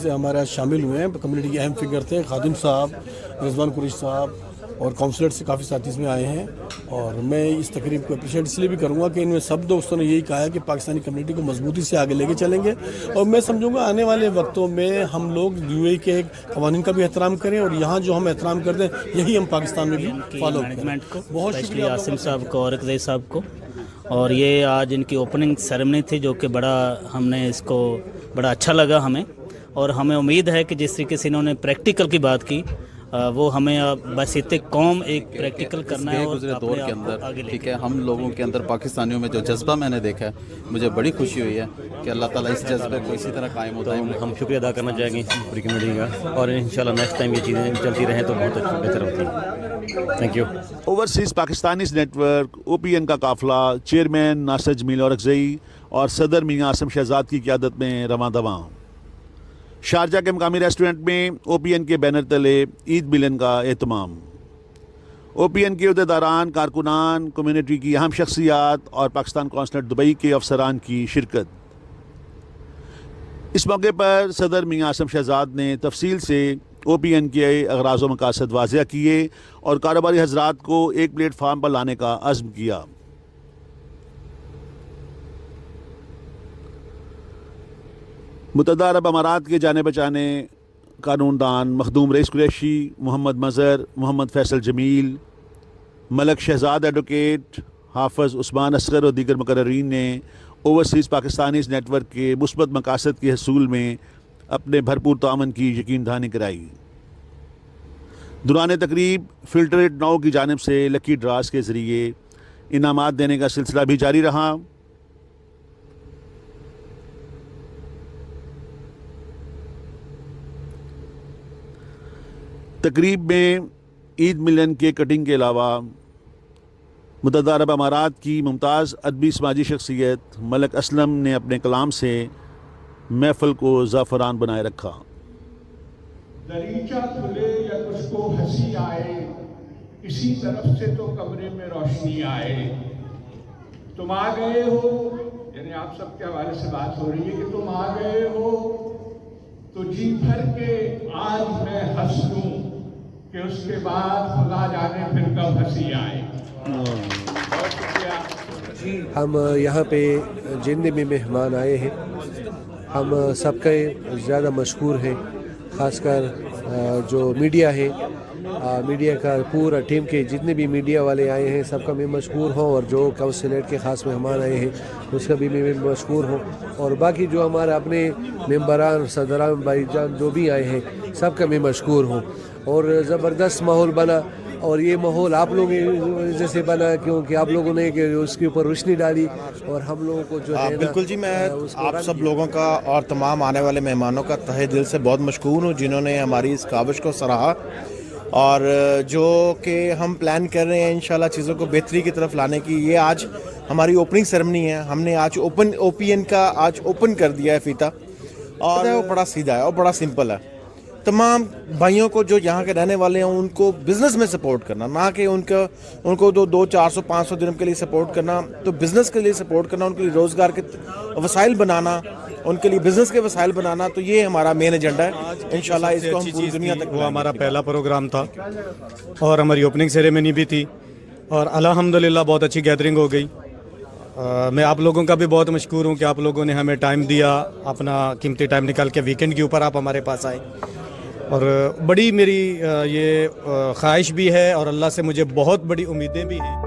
से हमारे यहाँ शामिल हुए हैं। कम्युनिटी के अहम फिगर थे, खादिम साहब, रिजवान कुरैशी साहब और काउंसलर से काफ़ी साथी इसमें आए हैं। और मैं इस तकरीब को अप्रिशिएट इसलिए भी करूँगा कि इनमें सब दोस्तों ने यही कहा है कि पाकिस्तानी कम्युनिटी को मजबूती से आगे लेके चलेंगे। और मैं समझूंगा आने वाले वक्तों में हम लोग यूएई के कवानीन का भी एहतराम करें और यहाँ जो हम एहतराम करते हैं यही हम पाकिस्तान में भी फॉलो मैनेजमेंट को, बहुत शुक्रिया आसिम साहब को और रज़ी साहब को। और ये आज इनकी ओपनिंग सेरेमनी थी जो कि हमने इसको बड़ा अच्छा लगा हमें। और हमें उम्मीद है कि जिस तरीके से इन्होंने प्रैक्टिकल की बात की वो हमें बस इतने कौम एक प्रैक्टिकल करना है। और गुज़रे दौर के अंदर ठीक है, हम लोगों के अंदर पाकिस्तानियों में जो जज्बा मैंने देखा है, मुझे बड़ी खुशी हुई है कि अल्लाह ताला इस जज्बे को इसी तरह कायम होता है। हम शुक्रिया अदा करना चाहेंगे पूरी कमेटी का और इंशाल्लाह नेक्स्ट टाइम ये चीज़ें चलती रहें तो बहुत अच्छा बेहतर होती है। Thank you. Overseas Pakistanis network OPN का काफ़िला चेयरमैन नासिर जमील औरकज़ई और सदर मियां आसिम शहजाद की क़यादत में रवां दवां। शारजा के मकामी रेस्टोरेंट में OPN के बैनर तले ईद मिलन का एहतमाम। OPN के अहदेदारान, कारकुनान, कम्युनिटी की अहम शख्सियात और पाकिस्तान कौंसलेट दुबई के अफसरान की शिरकत। इस मौके पर सदर मियां आसिम शहजाद ने तफसील से OPN के अगराज़ व मकासद वाज़ेह किए और कारोबारी हज़रात को एक प्लेटफार्म पर लाने का अज़्म किया। मुत्तहदा अरब अमारात के जाने बचाने कानूनदान मखदूम रईस कुरैशी, मोहम्मद मज़हर, मोहम्मद फैसल जमील, मलक शहजाद एडवोकेट, हाफ़िज़ उस्मान असगर और दीगर मुकर्ररीन ने ओवरसीज़ पाकिस्तानीज़ नेटवर्क के मुस्बत मकासद के हसूल में अपने भरपूर तामन की यकीन दहानी कराई। दुरान तकरीब फ़िल्टरेट 9 की जानिब से लकी ड्रास के ज़रिए इनामात देने का सिलसिला भी जारी रहा। तकरीब में ईद मिलन के कटिंग के अलावा मुत्तहदा अरब अमारात की मुमताज़ अदबी समाजी शख्सियत मलक असलम ने अपने कलाम से महफ़िल को ज़ाफ़रान बनाए रखा। दरीचा खुले या तुझको हंसी आए, इसी तरफ से तो कमरे में रोशनी आए। तुम आ गए हो, यानी आप सबके हवाले से बात हो रही है कि तुम आ गए हो तो जी भर के आज मैं हंस लूं कि उसके बाद खुदा जाने फिर कब हंसी आए। बहुत शुक्रिया। हम यहाँ पे जितने भी मेहमान आए हैं हम सबके ज़्यादा मशहूर हैं, ख़ासकर जो मीडिया है, मीडिया का पूरा टीम के जितने भी मीडिया वाले आए हैं सबका मैं मशहूर हूँ। और जो काउंसिलेट के ख़ास मेहमान आए हैं उसका भी मैं मशहूर हूँ। और बाकी जो हमारे अपने मेंबरान, सदरान, भाईजान जो भी आए हैं सबका मैं मशहूर हूँ। और ज़बरदस्त माहौल बना और ये माहौल आप लोगों की वजह से बना क्योंकि आप लोगों ने उसके ऊपर रोशनी डाली और हम लोगों को जो है बिल्कुल जी, मैं आप सब लोगों का और तमाम आने वाले मेहमानों का तहे दिल से बहुत मशकूर हूँ जिन्होंने हमारी इस काविश को सराहा और जो कि हम प्लान कर रहे हैं इंशाल्लाह चीज़ों को बेहतरी की तरफ लाने की। ये आज हमारी ओपनिंग सेरेमनी है, हमने आज OPN का आज ओपन कर दिया है फीता और वो बड़ा सीधा है और बड़ा सिंपल है। तमाम भाइयों को जो यहाँ के रहने वाले हैं उनको बिज़नेस में सपोर्ट करना, ना कि उनको 200, 400, 500 दिरहम के लिए सपोर्ट करना, तो बिज़नेस के लिए सपोर्ट करना, उनके लिए रोज़गार के वसाइल बनाना, उनके लिए बिज़नेस के वसाइल बनाना। तो ये हमारा मेन एजेंडा है। इंशाल्लाह इसको हम पूरी दुनिया तक, वो हमारा पहला प्रोग्राम था और हमारी ओपनिंग सेरेमनी भी थी और अल्हम्दुलिल्लाह बहुत अच्छी गैदरिंग हो गई। मैं आप लोगों का भी बहुत मशकूर हूँ कि आप लोगों ने हमें टाइम दिया, अपना कीमती टाइम निकाल के वीकेंड के ऊपर आप हमारे पास आए। और बड़ी मेरी ये ख्वाहिश भी है और अल्लाह से मुझे बहुत बड़ी उम्मीदें भी हैं।